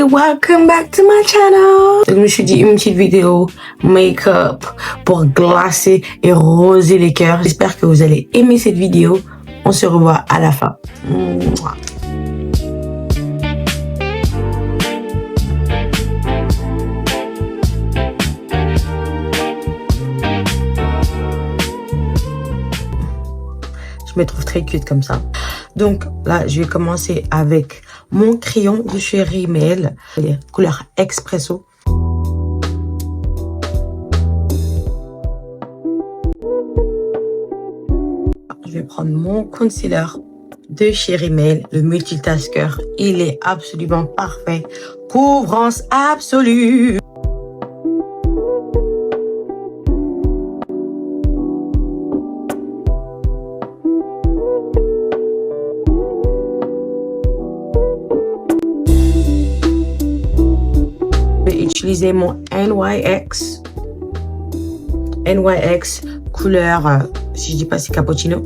welcome back to my channel. Je me suis dit une petite vidéo make-up pour glacer et roser les cœurs. J'espère que vous allez aimer cette vidéo. On se revoit à la fin. Mouah. Je me trouve très cute comme ça. Donc là, je vais commencer avec mon crayon de chez Rimmel, couleur Espresso. Je vais prendre mon concealer de chez Rimmel, le multitasker. Il est absolument parfait. Couvrance absolue. Utiliser mon NYX couleur, si je dis pas c'est cappuccino.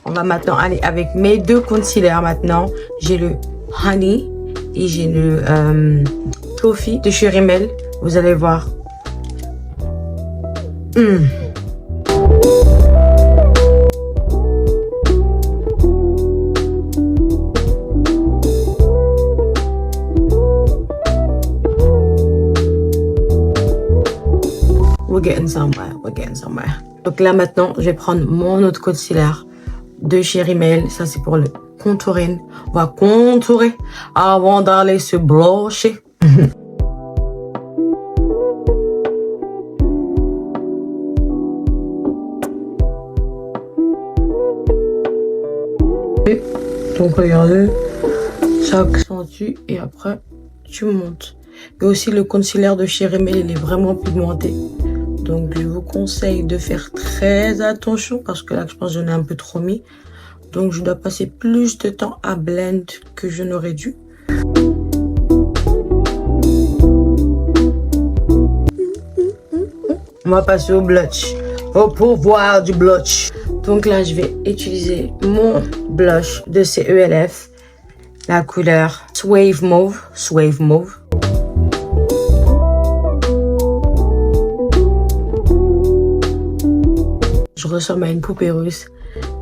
On va maintenant aller avec mes deux concealers maintenant. J'ai le Honey et j'ai le Toffee de chez Rimmel. Vous allez voir. We're getting somewhere. Donc là maintenant, je vais prendre mon autre concealer de chez Rimmel. Ça c'est pour le contouring. On va contourer avant d'aller se blanchir. Donc regardez, ça accentue et après tu montes. Et aussi le concealer de chez Rimmel, il est vraiment pigmenté. Donc je vous conseille de faire très attention parce que là je pense que j'en ai un peu trop mis. Donc je dois passer plus de temps à blend que je n'aurais dû. On va passer au blush, au pouvoir du blush. Donc là, je vais utiliser mon blush de CELF, la couleur Swave Mauve. Je ressemble à une poupée russe,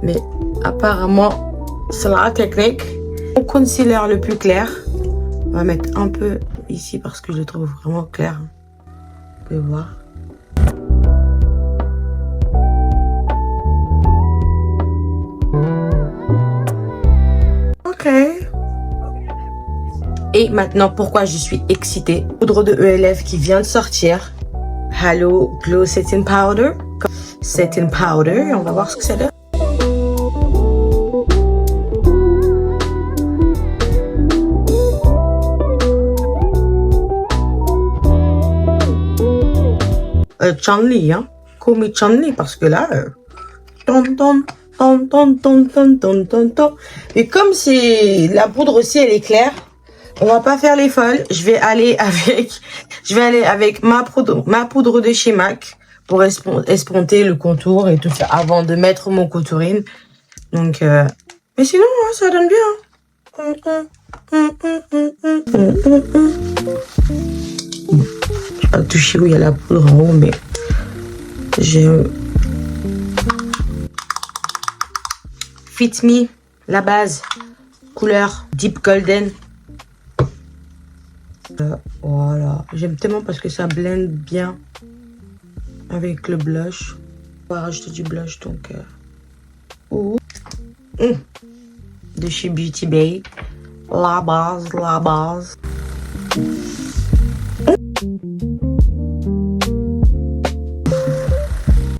mais apparemment, c'est la technique. Mon concealer le plus clair, on va mettre un peu ici parce que je le trouve vraiment clair. Vous pouvez voir. Et maintenant, pourquoi je suis excitée? Poudre de ELF qui vient de sortir. Halo Glow Setting Powder. On va voir ce que ça donne. Chun-Li, hein. Call me Chun-Li parce que là... Et comme c'est la poudre aussi, elle est claire. On va pas faire les folles. Je vais aller avec ma poudre de chez MAC pour escompter le contour et tout ça avant de mettre mon contouring. Donc, mais sinon, hein, ça donne bien. Je vais pas toucher où il y a la poudre en haut, mais j'ai Fit Me, la base, couleur Deep Golden. Voilà, j'aime tellement parce que ça blende bien avec le blush. On va rajouter du blush donc de chez Beauty Bay, la base.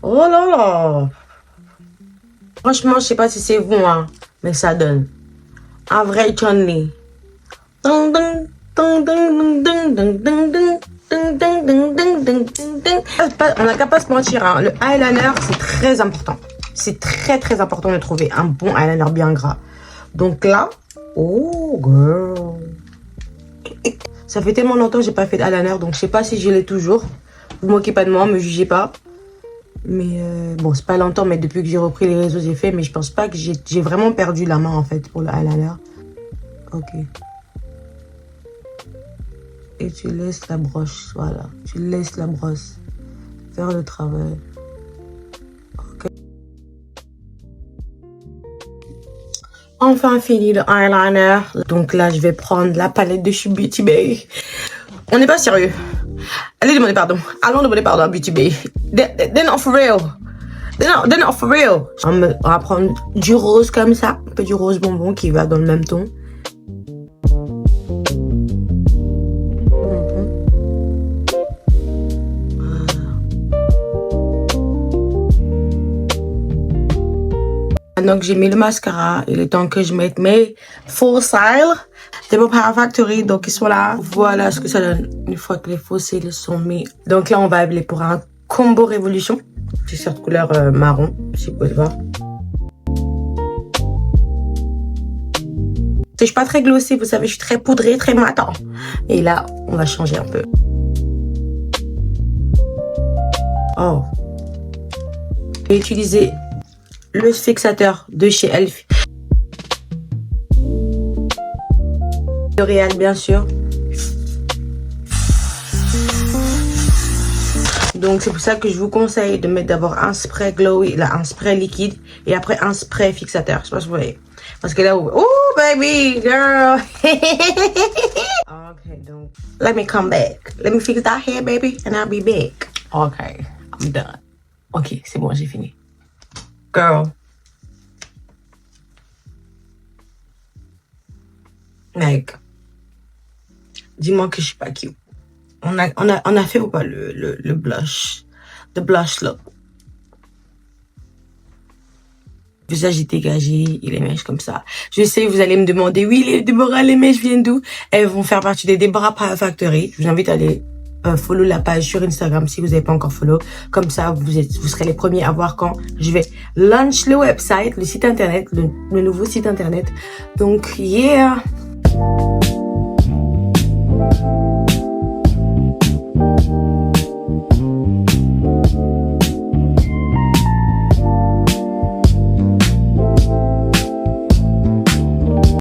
Oh là là, franchement je sais pas si c'est vous hein, mais ça donne un vrai Chun-Li. On n'a qu'à pas se mentir, hein. Le eyeliner c'est très important. C'est très important de trouver un bon eyeliner bien gras. Donc là, oh girl, Ça fait tellement longtemps que j'ai pas fait d'eyeliner, donc je sais pas si je l'ai toujours. Vous moquez pas de moi, me jugez pas. Mais bon, c'est pas longtemps, mais depuis que j'ai repris les réseaux, j'ai fait. Mais je pense pas que j'ai vraiment perdu la main en fait pour le eyeliner. Ok. Et tu laisses la broche, voilà. Tu laisses la brosse faire le travail. Ok. Enfin fini le eyeliner. Donc là, je vais prendre la palette de chez Beauty Bay. On n'est pas sérieux. Allez demander pardon. Allons demander pardon à Beauty Bay. They're not for real. They're not for real. On va prendre du rose comme ça. Un peu du rose bonbon qui va dans le même ton. Maintenant que j'ai mis le mascara, il est temps que je mette mes Full Style de mon Power Factory. Donc ils sont là. Voilà ce que ça donne une fois que les faux cils sont mis. Donc là on va aller pour un combo révolution. T-shirt couleur marron, si vous pouvez voir. Je suis pas très glossée, vous savez, je suis très poudrée, très matin. Et là, on va changer un peu. Oh. J'ai utilisé le fixateur de chez Elf. L'Oréal, bien sûr. Donc c'est pour ça que je vous conseille de mettre d'abord un spray glowy, là un spray liquide et après un spray fixateur. Je sais pas si vous voyez. Parce que là, oh baby girl. Okay, donc let me come back. Let me fix that hair, baby, and I'll be back. Okay, I'm done. Ok, c'est bon, j'ai fini. Girl. Like, dis-moi que je suis pas cute. On a fait ou pas le blush, the blush look. Visage est dégagé, et les mèches comme ça. Je sais, vous allez me demander, oui, Déborah, les mèches viennent d'où? Elles vont faire partie des Déborah Power Factory. Je vous invite à aller follow la page sur Instagram si vous n'avez pas encore follow. Comme ça, vous serez les premiers à voir quand je vais launch le website, le site internet, le nouveau site internet. Donc, yeah!